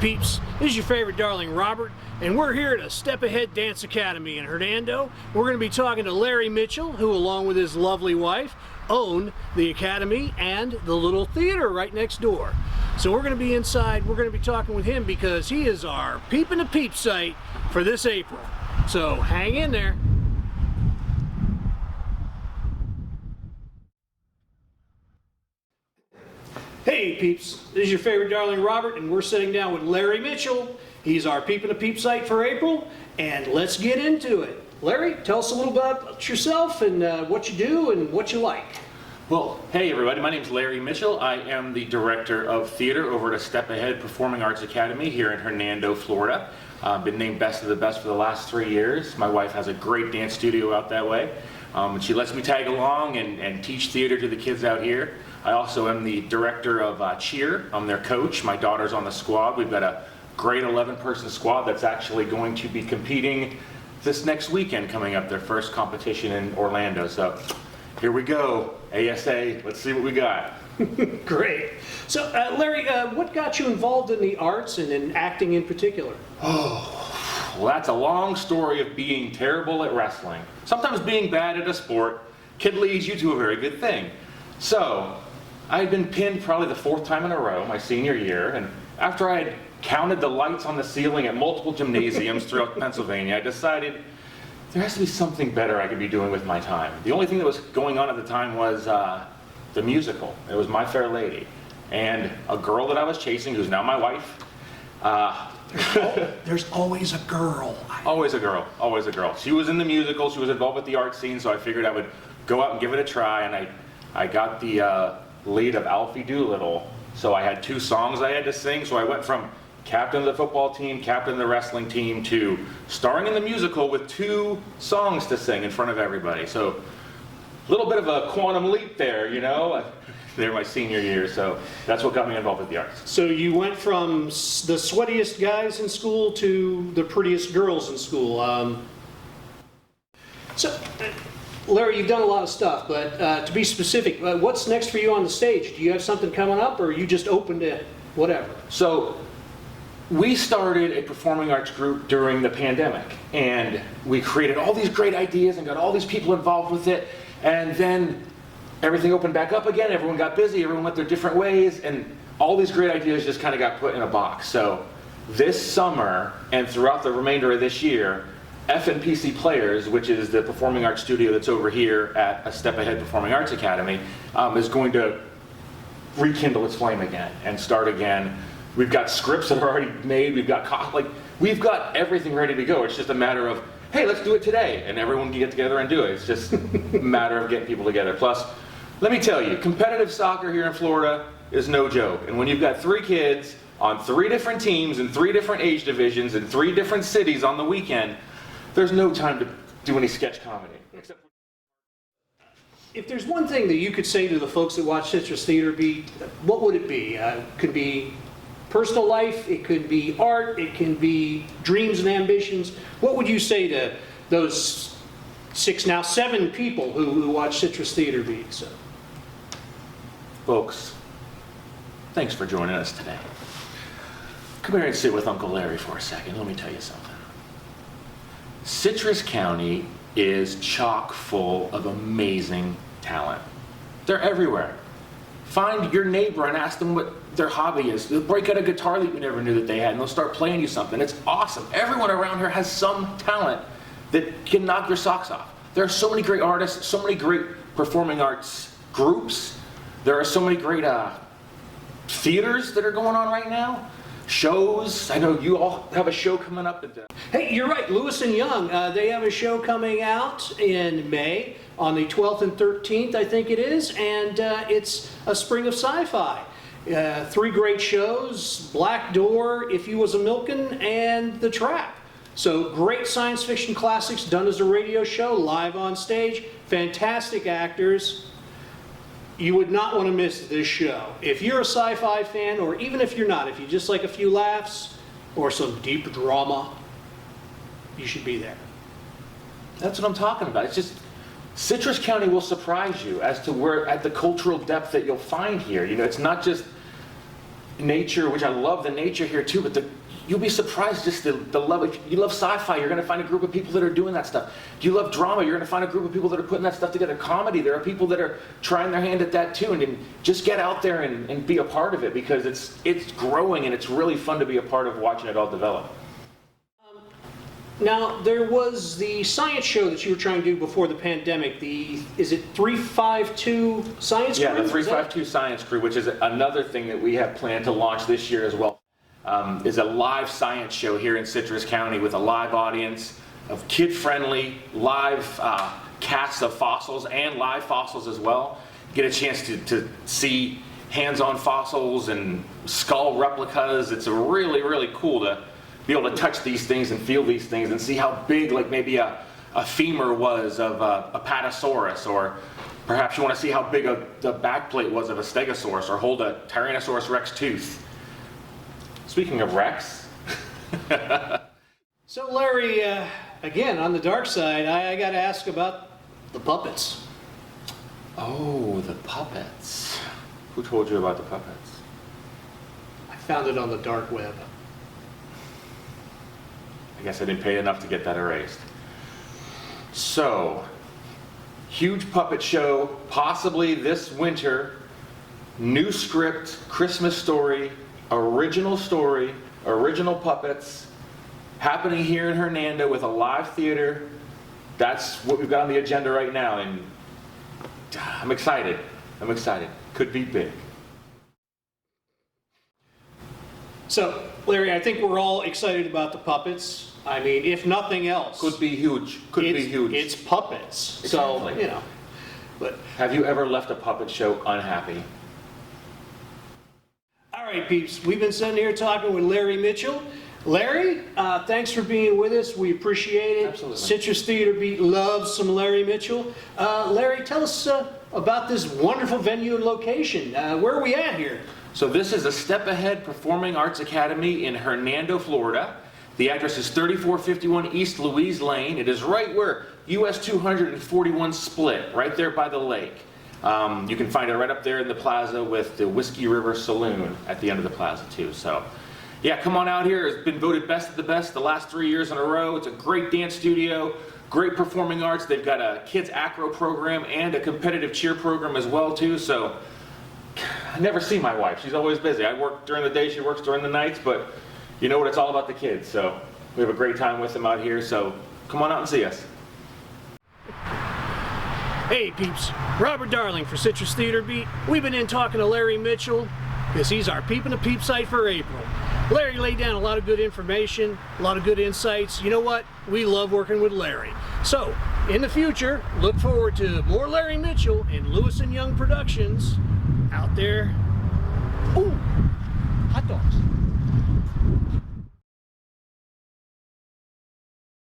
peeps, this is your favorite darling Robert, and we're here at a Step Ahead Dance Academy in Hernando. We're going to be talking to Larry Mitchell, who along with his lovely wife own the academy and the little theater right next door. So we're going to be inside, we're going to be talking with him because he is our Peep in the Peep site for this April. So hang in there. Hey peeps, this is your favorite darling Robert, and we're sitting down with Larry Mitchell. He's our Peep in the Peep site for April, and let's get into it. Larry, tell us a little about yourself and what you do and what you like. Well, hey everybody, my name is Larry Mitchell. I am the Director of Theater over at Step Ahead Performing Arts Academy here in Hernando, Florida. Been named Best of the Best for the last 3 years. My wife has a great dance studio out that way, and she lets me tag along and teach theater to the kids out here. I also am the Director of Cheer. I'm their coach. My daughter's on the squad. We've got a great 11-person squad that's actually going to be competing this next weekend, coming up, their first competition in Orlando. So here we go, ASA, let's see what we got. Great. So Larry, what got you involved in the arts and in acting in particular? Oh, well, that's a long story of being terrible at wrestling. Sometimes being bad at a sport can lead you to a very good thing. So I had been pinned probably the 4th time in a row my senior year, and after I had counted the lights on the ceiling at multiple gymnasiums throughout Pennsylvania, I decided there has to be something better I could be doing with my time. The only thing that was going on at the time was the musical. It was My Fair Lady. And a girl that I was chasing, who's now my wife. There's always a girl. Always a girl, always a girl. She was in the musical, she was involved with the art scene, so I figured I would go out and give it a try, and I got the lead of Alfie Doolittle. So I had 2 songs I had to sing, so I went from captain of the football team, captain of the wrestling team, to starring in the musical with 2 songs to sing in front of everybody. So a little bit of a quantum leap there, you know. They're my senior year, so that's what got me involved with the arts. So you went from the sweatiest guys in school to the prettiest girls in school. Larry, you've done a lot of stuff, but to be specific, what's next for you on the stage? Do you have something coming up, or are you just open to whatever? So we started a performing arts group during the pandemic, and we created all these great ideas and got all these people involved with it, and then everything opened back up again, everyone got busy, everyone went their different ways, and all these great ideas just kind of got put in a box. So this summer and throughout the remainder of this year, FNPC Players, which is the performing arts studio that's over here at a Step Ahead Performing Arts Academy, is going to rekindle its flame again and start again. We've got scripts that are already made, we've got everything ready to go. It's just a matter of, hey, let's do it today, and everyone can get together and do it. It's just a matter of getting people together. Plus, let me tell you, competitive soccer here in Florida is no joke. And when you've got 3 kids on 3 different teams in 3 different age divisions in 3 different cities on the weekend, there's no time to do any sketch comedy. If there's one thing that you could say to the folks that watch Citrus Theater Beat, what would it be? It could be personal life, it could be art, it can be dreams and ambitions. What would you say to those 6, now 7 people who watch Citrus Theater Beat? So, folks, thanks for joining us today. Come here and sit with Uncle Larry for a second. Let me tell you something. Citrus County is chock full of amazing talent. They're everywhere. Find your neighbor and ask them what their hobby is. They'll break out a guitar that you never knew that they had, and they'll start playing you something. It's awesome. Everyone around here has some talent that can knock your socks off. There are so many great artists, so many great performing arts groups. There are so many great theaters that are going on right now. Shows. I know you all have a show coming up. Hey, you're right. Lewis and Young, they have a show coming out in May on the 12th and 13th, I think it is, and it's a spring of sci-fi. 3 great shows: Black Door, If You Was a Milkin', and The Trap. So great science fiction classics done as a radio show, live on stage, fantastic actors. You would not want to miss this show. If you're a sci-fi fan, or even if you're not, if you just like a few laughs or some deep drama, you should be there. That's what I'm talking about. It's just, Citrus County will surprise you as to at the cultural depth that you'll find here. You know, it's not just nature, which I love the nature here too, but you'll be surprised just the love. If you love sci-fi, you're going to find a group of people that are doing that stuff. If you love drama, you're going to find a group of people that are putting that stuff together. Comedy, there are people that are trying their hand at that too, and just get out there and be a part of it, because it's growing and it's really fun to be a part of watching it all develop. Now, there was the science show that you were trying to do before the pandemic. Is it 352 Science Crew? Yeah, the 352 Science Crew, which is another thing that we have planned to launch this year as well. Is a live science show here in Citrus County with a live audience of kid-friendly live casts of fossils and live fossils as well. Get a chance to see hands-on fossils and skull replicas. It's really, really cool to be able to touch these things and feel these things and see how big, like maybe a femur was of a Apatosaurus, or perhaps you want to see how big the backplate was of a Stegosaurus, or hold a Tyrannosaurus Rex tooth. Speaking of Rex. So Larry, again, on the dark side, I got to ask about the puppets. Oh, the puppets. Who told you about the puppets? I found it on the dark web. I guess I didn't pay enough to get that erased. So, huge puppet show, possibly this winter. New script, Christmas story, original puppets, happening here in Hernando with a live theater. That's what we've got on the agenda right now, and I'm excited. Could be big. So, Larry, I think we're all excited about the puppets. I mean, if nothing else, could be huge. It's puppets. Exactly. So, you know. But have you ever left a puppet show unhappy? All right, peeps, we've been sitting here talking with Larry Mitchell. Larry, thanks for being with us. We appreciate it. Absolutely. Citrus Theater Beat loves some Larry Mitchell. Larry, tell us about this wonderful venue and location. Where are we at here? So this is a Step Ahead Performing Arts Academy in Hernando, Florida. The address is 3451 East Louise Lane. It is right where US 241 split, right there by the lake. You can find it right up there in the plaza with the Whiskey River Saloon at the end of the plaza too. So yeah, come on out here. It's been voted best of the best the last 3 years in a row. It's a great dance studio, great performing arts. They've got a kids acro program and a competitive cheer program as well too. So I never see my wife. She's always busy. I work during the day, she works during the nights, but you know what, it's all about the kids. So we have a great time with them out here. So come on out and see us. Hey peeps, Robert Darling for Citrus Theater Beat. We've been in talking to Larry Mitchell because he's our Peep in the Peep site for April. Larry laid down a lot of good information, a lot of good insights. You know what? We love working with Larry. So, in the future, look forward to more Larry Mitchell and Lewis and Young Productions out there. Ooh, hot dogs.